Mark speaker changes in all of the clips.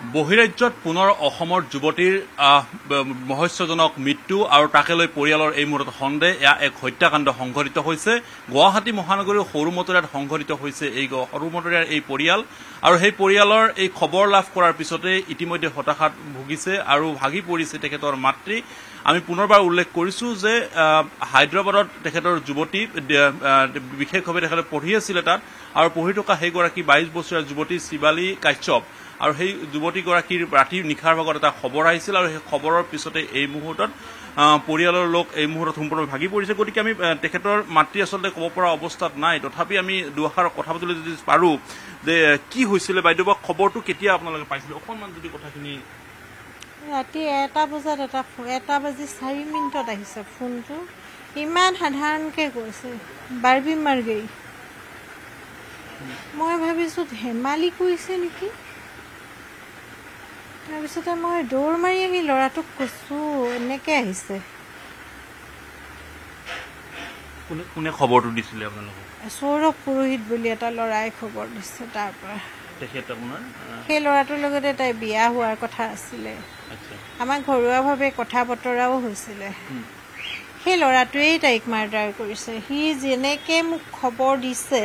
Speaker 1: বহিৰাজ্যত পুনৰ অসমৰ যুৱতীৰ মহস্যজনক মৃত্যু আৰু তাকে লৈ পৰিয়ালৰ এই মুহূৰ্তত সন্দেহ এয়া এক হত্যাকাণ্ড সংঘটিত হৈছে গুৱাহাটী মহানগৰীৰ সৰুমতৰীয়াত সংঘটিত হৈছে এই সৰুমতৰীয়াৰ এই পৰিয়াল আৰু সেই পৰিয়ালৰ এই খবৰ লাভ কৰাৰ পিছতে ইতিমধ্যে হতাশাত ভুগিছে আৰু ভাগি পৰিছে তেখেতৰ মাতৃ আমি পুনৰবাৰ উল্লেখ কৰিছো যে হায়দৰাবাদত তেখেতৰ যুৱতী বিশেষভাৱে তেখেতে পঢ়ি আছিলে তাত আৰু পঢ়ি থকা সেইগৰাকী 22 বছৰীয়া যুৱতী শিৱালী কাশ্যপ আৰু সেই যুৱতীগৰাকীৰ ৰাতি নিশাৰ ভাগত এটা খবৰ আহিছিল আৰু সেই খবৰৰ পিছতে এই মুহূৰ্তত পৰিয়ালৰ লোক এই মুহূৰ্তত সম্পূৰ্ণ ভাগি পৰিছে গতিকে আমি তেখেতৰ মাতৃ আচলতে ক'ব পৰা অৱস্থাত নাই তথাপি আমি দুআষাৰ কথা পাতিবলৈ যদি পাৰো যে কি হৈছিলে বাইদেউ বা খবৰটো কেতিয়া আপোনালোকে পাইছিলে অকণমান যদি কথাখিনি
Speaker 2: ৰাতি 1টা বজাত 1:04 আহিছে ফোনটো ইমান সাধাৰণকৈ কৈছে বাৰ্বি মাৰ গৈ মই ভাবিছোঁ ধেমালি কৰিছে নেকি তাৰপিছতে মই দৌৰ মাৰি আহি ল'ৰাটোক কৈছোঁ এনেকৈ আহিছে
Speaker 1: কোনে খবৰটো দিছিলে আপোনালোকক
Speaker 2: সৌৰভ পুৰোহিত বুলি এটা ল'ৰাই খবৰ দিছে তাৰ পৰা সেই ল'ৰাটোৰ লগতে তাই বিয়া হোৱাৰ কথা আছিলে আমাৰ ঘৰুৱাভাৱে কথা বতৰাও হৈছিলে সেই ল'ৰাটোৱেই তাইক মাৰ্ডাৰ কৰিছে সি যেনেকৈ মোক খবৰ দিছে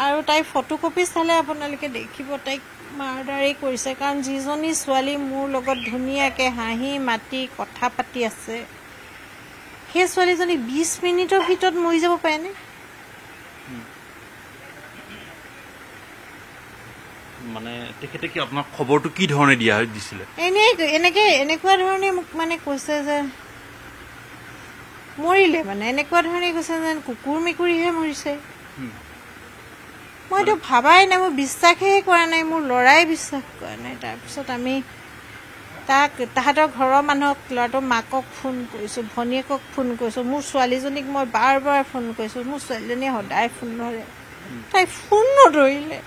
Speaker 2: আৰু তাই ফটোকপি চালে আপোনালোকে দেখিব তাইক মাৰ্ডাৰেই কৰিছে কাৰণ যিজনী ছোৱালী মোৰ লগত ধুনীয়াকৈ হাঁহি মাতি কথা পাতি আছে সেই ছোৱালীজনী 20 মিনিটৰ ভিতৰত মৰি যাব পাৰেনে
Speaker 1: মানে তেখেতে কি আপোনাক খবৰটো কি ধৰণে দিছিলে
Speaker 2: এনেকুৱা ধৰণে মোক মানে কৈছে যে মৰিলে মানে এনেকুৱা ধৰণে কৈছে যেন কুকুৰ মেকুৰীহে মৰিছে মইতো ভাবাই নাই মই বিশ্বাসেই কৰা নাই মোৰ ল'ৰাই বিশ্বাস কৰা নাই তাৰপিছত আমি তাহাঁতৰ ঘৰৰ মানুহক ল'ৰাটোৰ মাকক ফোন কৰিছোঁ ভনীয়েকক ফোন কৰিছোঁ মোৰ ছোৱালীজনীক মই বাৰ বাৰ ফোন কৰিছোঁ মোৰ ছোৱালীজনীয়ে সদায় ফোন ধৰে তাই ফোন নধৰিলে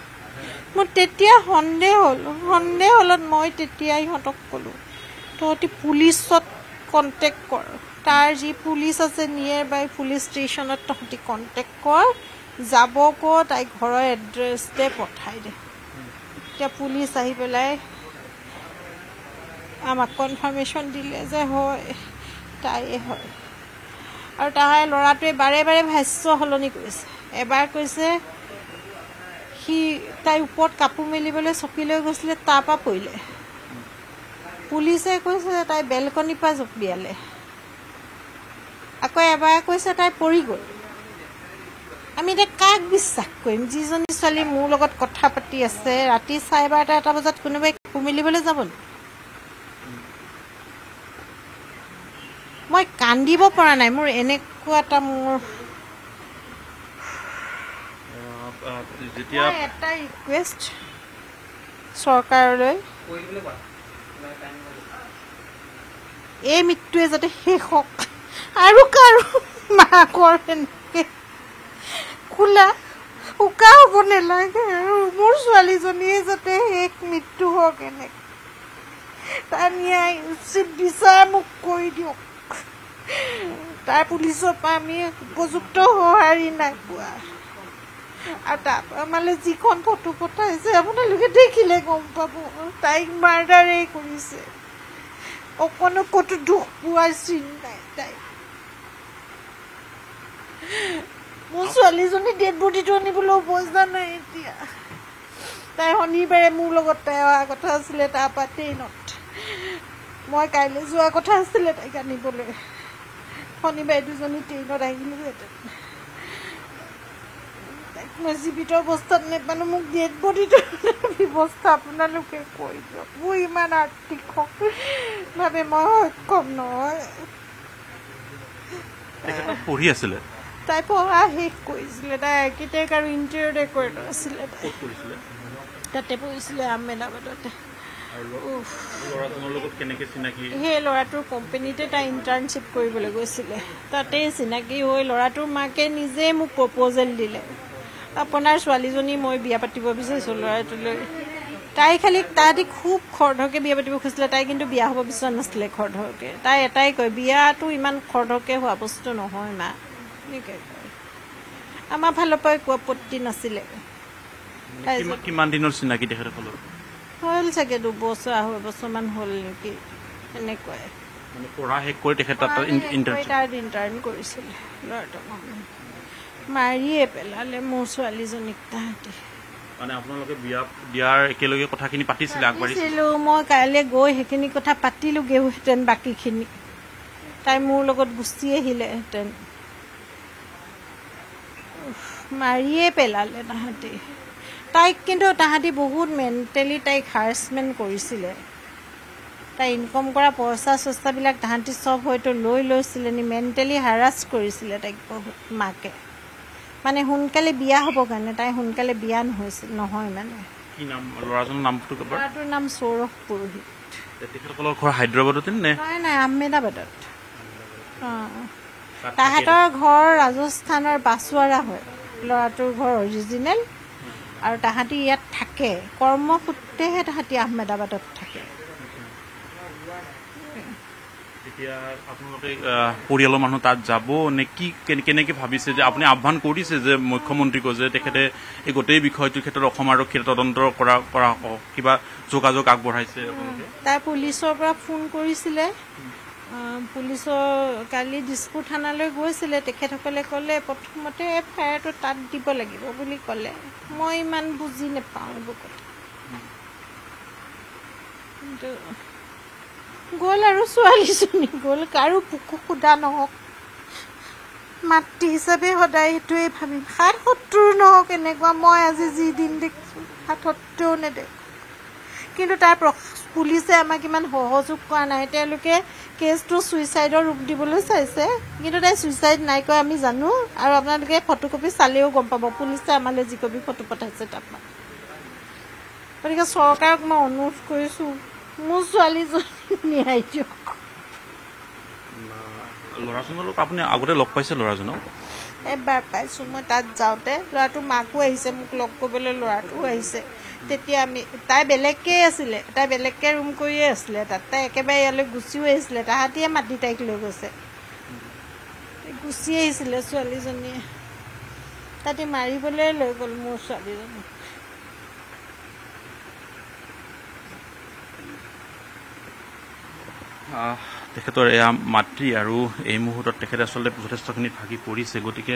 Speaker 2: মোৰ তেতিয়া সন্দেহ হলত মই তেতিয়া ইহঁতক ক'লোঁ তহঁতি পুলিচত কণ্টেক্ট কৰ তাৰ যি পুলিচ আছে নিয়েৰ বাই পুলিচ ষ্টেচনত তহঁতি কণ্টেক্ট কৰ যাব ক তাই ঘৰৰ এড্ৰেছতে পঠাই দে এতিয়া পুলিচ আহি পেলাই আমাক কনফাৰ্মেশ্যন দিলে যে হয় তাইয়ে হয় আৰু তাই ল'ৰাটোৱে বাৰে বাৰে ভাষ্য সলনি কৰিছে এবাৰ কৈছে তাই ওপৰত কাপোৰ মেলিবলৈ চকী লৈ গৈছিলে তাৰপৰা পৰিলে পুলিচে কৈছে তাই বেলকনিৰ পৰা জঁপিয়ালে আকৌ এবাৰ কৈছে তাই পৰি গ'ল আমি এতিয়া কাক বিশ্বাস কৰিম যিজনী ছোৱালী মোৰ লগত কথা পাতি আছে ৰাতি 12:30 এটা বজাত কোনোবাই কাপোৰ মেলিবলৈ যাব নেকি মই কান্দিব পৰা নাই মোৰ এনেকুৱা এটা মোৰ এটা ৰিকুৱেষ্ট চৰকাৰলৈ এই মৃত্যুৱে যাতে শেষ হওক আৰু কাৰো মাকৰ এনেকৈ খোলা উকা হ'ব নালাগে আৰু মোৰ ছোৱালীজনীয়ে যাতে শেষ মৃত্যু হওক এনেকৈ তাৰ ন্যায় উচিত বিচাৰ মোক কৰি দিয়ক তাৰ পুলিচৰ পৰা আমি উপযুক্ত সঁহাৰি নাই পোৱা আৰু তাৰপৰা আমালৈ যিখন ফটো পঠাইছে আপোনালোকে দেখিলে গম পাব তাইক মাৰ্ডাৰেই কৰিছে অকণো ক'তো দুখ পোৱাৰ চিন নাই তাই মোৰ ছোৱালীজনী ডেড বডিটো আনিবলৈ অৱস্থা নাই এতিয়া তাই শনিবাৰে মোৰ লগত তাই অহা কথা আছিলে তাৰপৰা ট্ৰেইনত মই কাইলৈ যোৱা কথা আছিলে তাইক আনিবলৈ শনিবাৰে দুজনী ট্ৰেইনত আহিলোহেঁতেন তাইক মই জীৱিত অৱস্থাত নেপালোঁ মোক ডেড বডিটো ব্যৱস্থা আপোনালোকে কৰি দিয়ক মোৰ ইমান আৰ্থিকভাৱে মই সক্ষম নহয়
Speaker 1: পঢ়ি আছিলে
Speaker 2: তাই পঢ়া শেষ কৰিছিলে তাই আৰ্কিটেক্ট আৰু ইণ্টেৰিয়ৰ ডেকৰেটৰ আছিলে তাতে পঢ়িছিলে আহমেদাবাদতে সেই ল'ৰাটোৰ কোম্পানীতে তাই ইণ্টাৰ্ণশ্বিপ কৰিবলৈ গৈছিলে তাতেই চিনাকি হৈ ল'ৰাটোৰ মাকে নিজে মোক প্ৰপ'জেল দিলে আপোনাৰ ছোৱালীজনী মই বিয়া পাতিব বিচাৰিছোঁ ল'ৰাটোলৈ তাই খালি তাহাঁতি খুব খৰধৰকৈ বিয়া পাতিব খুজিছিলে তাই কিন্তু বিয়া হ'ব বিচৰা নাছিলে খৰধৰকৈ তাই এটাই কয় বিয়াটো ইমান খৰধৰকৈ হোৱা বস্তু নহয় মা এনেকৈ কয় আমাৰ ফালৰ পৰা একো আপত্তি নাছিলে
Speaker 1: কিমান দিনৰ চিনাকি তেখেতসকলৰ
Speaker 2: হ'ল চাগে 2 বছৰ 2.5 বছৰমান হ'ল নেকি এনেকুৱাই
Speaker 1: মানে পঢ়া শেষ কৰি তেখেত তাত
Speaker 2: ইণ্টাৰ্ণ কৰিছিলে ল'ৰাটোক মাৰিয়ে পেলালে মোৰ ছোৱালীজনীক তাহাঁতি
Speaker 1: মানে আপোনালোকে বিয়া দিয়াৰ একেলগে কথাখিনি পাতিছিলে
Speaker 2: আগবাঢ়িছিলো মই কাইলৈ গৈ সেইখিনি কথা পাতিলোগেহেঁতেন বাকীখিনি তাই মোৰ লগত গুচি আহিলেহেঁতেন মাৰিয়ে পেলালে তাহাঁতি তাইক কিন্তু তাহাঁতি বহুত মেণ্টেলি তাইক হাৰাছমেণ্ট কৰিছিলে তাই ইনকম কৰা পইচা চইচাবিলাক তাহাঁতি চব হয়তো লৈছিলে নি মেণ্টেলি হাৰাছ কৰিছিলে তাইক বহুত মাকে মানে সোনকালে বিয়া হ'ব কাৰণে তাই সোনকালে বিয়া নহয় মানে
Speaker 1: কি নাম ল'ৰাজনৰ নামটো ক'ব
Speaker 2: ল'ৰাটোৰ নাম সৌৰভ পুৰোহিত
Speaker 1: তেখেতসকলৰ ঘৰ হায়দৰাবাদতে নে
Speaker 2: নাই আহমেদাবাদত তাহাঁতৰ ঘৰ ৰাজস্থানৰ বাছৱাৰা হয় ল'ৰাটোৰ ঘৰ অৰিজিনেল আৰু তাহাঁতি ইয়াত থাকে কৰ্মসূত্ৰেহে তাহাঁতি আহমেদাবাদত থাকে
Speaker 1: এতিয়া আপোনালোকে পৰিয়ালৰ মানুহ তাত যাব নে কি কেনেকৈ ভাবিছে যে আপুনি আহ্বান কৰিছে যে মুখ্যমন্ত্ৰীক যে তেখেতে এই গোটেই বিষয়টোৰ ক্ষেত্ৰত অসম আৰক্ষীয়ে তদন্ত কৰা কিবা যোগাযোগ আগবঢ়াইছে
Speaker 2: তাই পুলিচৰ পৰা ফোন কৰিছিলে পুলিচৰ কালি দিছপুৰ থানালৈ গৈছিলে তেখেতসকলে ক'লে প্ৰথমতে এফআইআৰটো তাত দিব লাগিব বুলি ক'লে মই ইমান বুজি নাপাওঁ এইবোৰ কথা কিন্তু গ'ল আৰু ছোৱালীজনী গ'ল কাৰো পুকু সোধা নহওক মাতৃ হিচাপে সদায় সেইটোৱে ভাবিম ৭-৭০ নহওক এনেকুৱা মই আজি যি দিন দেখিছোঁ ৭-৭০ নেদেখোঁ কিন্তু তাৰ পুলিচে আমাক ইমান সহযোগ কৰা নাই তেওঁলোকে কেছটো ছুইচাইডৰ ৰূপ দিবলৈ চাইছে কিন্তু তাই ছুইচাইড নাই কৰা আমি জানো আৰু আপোনালোকে ফটোকপি চালেও গম পাব পুলিচে আমালৈ যি কপি ফটো পঠাইছে তাৰপৰা গতিকে চৰকাৰক মই অনুৰোধ কৰিছোঁ মোৰ ছোৱালীজনী ন্যায় দিয়ক
Speaker 1: ল'ৰাজনক আপুনি আগতে লগ পাইছে ল'ৰাজনক
Speaker 2: এবাৰ পাইছোঁ মই তাত যাওঁতে ল'ৰাটোৰ মাকো আহিছে মোক লগ কৰিবলৈ ল'ৰাটোও আহিছে তেতিয়া আমি তাই বেলেগকৈ আছিলে তাই বেলেগকৈ ৰুম কৰিয়ে আছিলে তাত তাই একেবাৰে ইয়ালৈ গুচিও আহিছিলে তাহাঁতিয়ে মাতি তাইক লৈ গৈছে গুচি আহিছিলে ছোৱালীজনীয়ে তাহাঁতি মাৰিবলৈ লৈ গ'ল মোৰ ছোৱালীজনী
Speaker 1: তেখেতৰ এয়া মাতৃ আৰু এই মুহূৰ্তত তেখেতে আচলতে যথেষ্টখিনি ভাগি পৰিছে গতিকে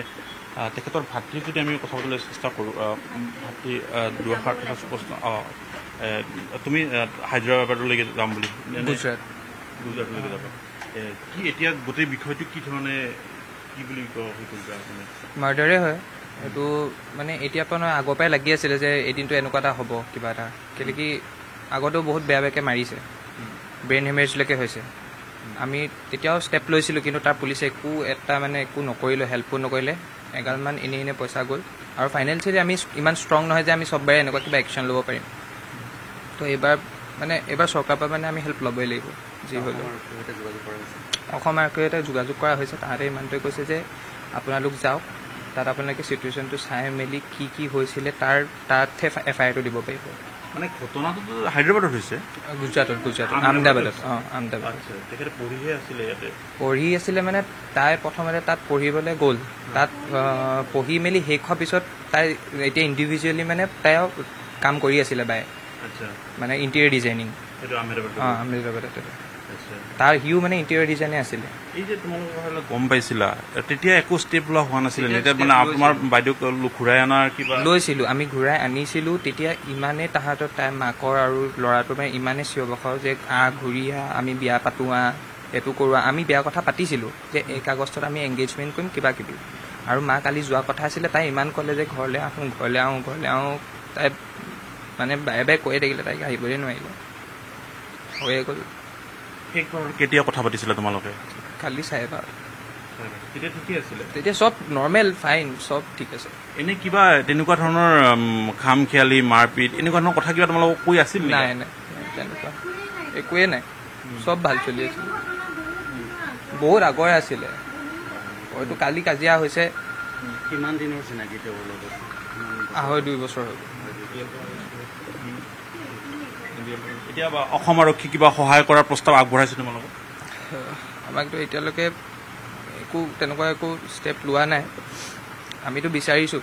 Speaker 1: তেখেতৰ ভাতৃক যদি আমি কথা পাতিবলৈ চেষ্টা কৰোঁ ভাতৃ দুআষাৰ কথা স্পষ্ট তুমি হায়দৰাবাদলৈকে যাম বুলি গুজৰাটলৈকে যাবা কি এতিয়া গোটেই বিষয়টো কি ধৰণে কি বুলি
Speaker 3: মাৰ্ডাৰে হয় এইটো মানে এতিয়াৰ পৰা নহয় আগৰ পৰাই লাগি আছিলে যে এদিনটো এনেকুৱা এটা হ'ব কিবা এটা কেলৈ কি আগতেও বহুত বেয়া বেয়াকৈ মাৰিছে ব্ৰেইন হেমেৰেজলৈকে হৈছে আমি তেতিয়াও ষ্টেপ লৈছিলোঁ কিন্তু তাৰ পুলিচে একো নকৰিলে হেল্পো নকৰিলে এগালমান এনে পইচা গ'ল আৰু ফাইনেন্সিয়েলি আমি ইমান ষ্ট্ৰং নহয় যে আমি চববাৰে এনেকুৱা কিবা একশ্যন ল'ব পাৰিম তো এইবাৰ চৰকাৰৰ পৰা মানে আমি হেল্প ল'বই লাগিব যি হ'লেও অসম আৰক্ষীয়ে যোগাযোগ কৰা হৈছে তাহাঁতে ইমানটোৱে কৈছে যে আপোনালোক যাওক তাত আপোনালোকে চিটুৱেশ্যনটো চাই মেলি কি হৈছিলে তাতহে এফআইআৰটো দিব পাৰিব
Speaker 1: মানে ঘটনাটোতো হায়দৰাবাদত হৈছে
Speaker 3: গুজৰাটত আহমেদাবাদত পঢ়ি আছিলে মানে তাই প্ৰথমতে তাত পঢ়িবলৈ গ'ল তাত পঢ়ি মেলি শেষ হোৱাৰ পিছত তাই এতিয়া ইণ্ডিভিজুৱেলি মানে তাই কাম কৰি আছিলে বাই মানে ইণ্টেৰিয়ৰ ডিজাইনিং আহমেদাবাদত তাৰ সিও মানে ইণ্টেৰিয়ৰ ডিজাইনে আছিলে
Speaker 1: এই যে তোমালোকে গম পাইছিলা তেতিয়া একো ষ্টেপ লোৱা হোৱা নাছিলে তেতিয়া মানে তোমাৰ বাইদেউক ঘূৰাই অনাৰ কিবা
Speaker 3: লৈছিলোঁ আমি ঘূৰাই আনিছিলোঁ তেতিয়া ইমানেই তাহাঁতৰ তাই মাকৰ আৰু ল'ৰাটোৰ মানে ইমানেই চিঞৰ বাখৰ যে ঘূৰি আমি বিয়া পাতোঁ এইটো কৰোঁ আমি বিয়া কথা পাতিছিলোঁ যে 1 আগষ্টত আমি এংগেজমেণ্ট কৰিম কিবা কিবি আৰু মা কালি যোৱা কথা আছিলে তাই ইমান ক'লে যে ঘৰলৈ আহোঁ তাই মানে বাৰে বাৰে কৈয়ে থাকিলে তাইক আহিবই নোৱাৰিলে হৈয়ে গ'ল
Speaker 1: কেতিয়া কথা পাতিছিলা তোমালোকে
Speaker 3: কালি চাইবাৰ
Speaker 1: তেতিয়া ঠিকেই আছিলে
Speaker 3: তেতিয়া চব নৰ্মেল ফাইন চব ঠিক আছে
Speaker 1: এনেই কিবা তেনেকুৱা ধৰণৰ খাম খেয়ালি মাৰপিট এনেকুৱা ধৰণৰ কথা কিবা তোমালোকক কৈ আছিল
Speaker 3: নাই তেনেকুৱা একোৱেই নাই চব ভাল চলি আছিল বহুত আগৰে আছিলে হয়তো কালি কাজিয়া হৈছে
Speaker 1: কিমান দিনৰ চিনাকি তেওঁৰ লগত
Speaker 3: 2.5 বছৰ হ'ল
Speaker 1: এতিয়া অসম আৰক্ষী কিবা সহায় কৰাৰ প্ৰস্তাৱ আগবঢ়াইছে তোমালোকক
Speaker 3: আমাকতো এতিয়ালৈকে তেনেকুৱা একো ষ্টেপ লোৱা নাই আমিতো বিচাৰিছোঁ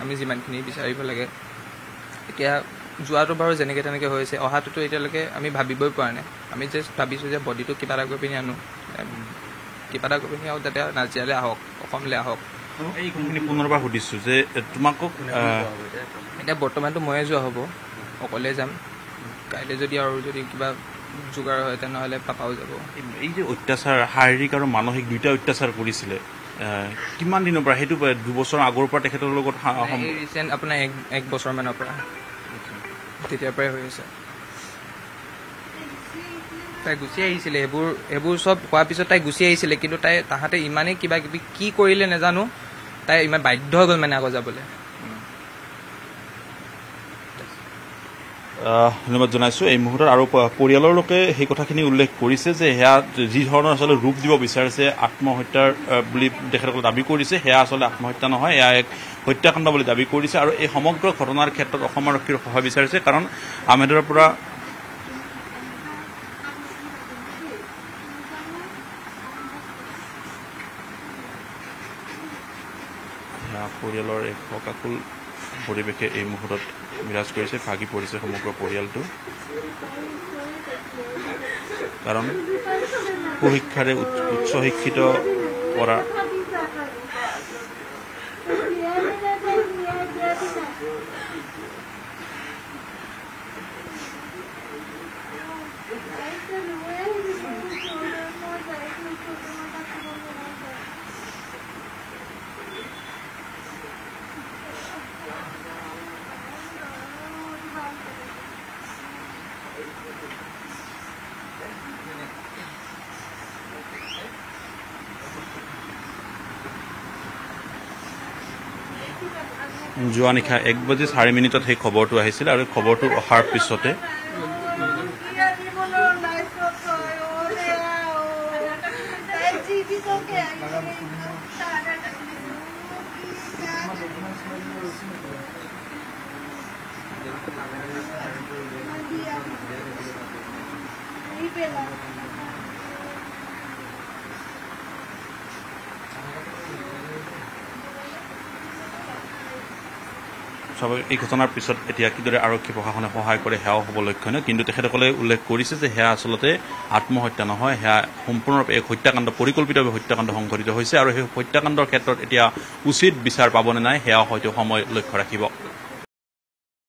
Speaker 3: আমি যিমানখিনি বিচাৰিব লাগে এতিয়া যোৱাটো বাৰু যেনেকৈ তেনেকৈ হৈছে, অহাটোতো এতিয়ালৈকে আমি ভাবিবই পৰা নাই। আমি জাষ্ট ভাবিছোঁ যে বডিটো কিবা এটা কৰি পিনি আনো, কিবা এটা কৰি পিনি আৰু যাতে নাজিৰালৈ আহক, অসমলৈ আহক।
Speaker 1: এই কথাখিনি পুনৰবাৰ সুধিছোঁ যে তোমাকক
Speaker 3: এতিয়া বৰ্তমানটো ময়ে যোৱা হ'ব, অকলে যাম। কাইলৈ যদি কিবা যোগাৰ হয় তেনেহ'লে পাপাও যাব।
Speaker 1: এই যে অত্যাচাৰ শাৰীৰিক আৰু মানসিক দুয়োটা অত্যাচাৰ কৰিছিলে, কিমান দিনৰ পৰা? সেইটো 2 বছৰ আগৰ পৰা তেখেতৰ লগত
Speaker 3: ৰিচেণ্ট আপোনাৰ এক বছৰমানৰ পৰা, তেতিয়াৰ পৰাই হৈ আছে। তাই গুচি আহিছিলে, সেইবোৰ চব হোৱাৰ পিছত তাই গুচি আহিছিলে, কিন্তু তাহাঁতে ইমানেই কিবা কিবি কি কৰিলে নাজানো, তাই ইমান বাধ্য হৈ গ'ল মানে আকৌ যাবলৈ।
Speaker 1: ধন্যবাদ জনাইছোঁ। এই মুহূৰ্তত আৰু পৰিয়ালৰ লোকে সেই কথাখিনি উল্লেখ কৰিছে যে সেয়া যি ধৰণৰ আচলতে ৰূপ দিব বিচাৰিছে আত্মহত্যাৰ বুলি তেখেতসকলে দাবী কৰিছে, সেয়া আচলতে আত্মহত্যা নহয়, এয়া এক হত্যাকাণ্ড বুলি দাবী কৰিছে। আৰু এই সমগ্ৰ ঘটনাৰ ক্ষেত্ৰত অসম আৰক্ষীৰ সহায় বিচাৰিছে, কাৰণ আহমেদৰ পৰা পৰিয়ালৰ এক শোকাকুল পৰিৱেশে এই মুহূৰ্তত বিৰাজ কৰিছে, ভাগি পৰিছে সমগ্ৰ পৰিয়ালটো। কাৰণ সুশিক্ষাৰে উচ্চ শিক্ষিত কৰা যোৱা নিশা 1:04 সেই খবৰটো আহিছিল, আৰু খবৰটো অহাৰ পিছতে এই ঘটনাৰ পিছত এতিয়া কিদৰে আৰক্ষী প্ৰশাসনে সহায় কৰে সেয়াও হ'ব লক্ষণীয়। কিন্তু তেখেতসকলে উল্লেখ কৰিছে যে সেয়া আচলতে আত্মহত্যা নহয়, সেয়া সম্পূৰ্ণৰূপে এক হত্যাকাণ্ড, পৰিকল্পিতভাৱে হত্যাকাণ্ড সংঘটিত হৈছে। আৰু সেই হত্যাকাণ্ডৰ ক্ষেত্ৰত এতিয়া উচিত বিচাৰ পাবনে নাই সেয়াও হয়তো সময় লক্ষ্য ৰাখিব।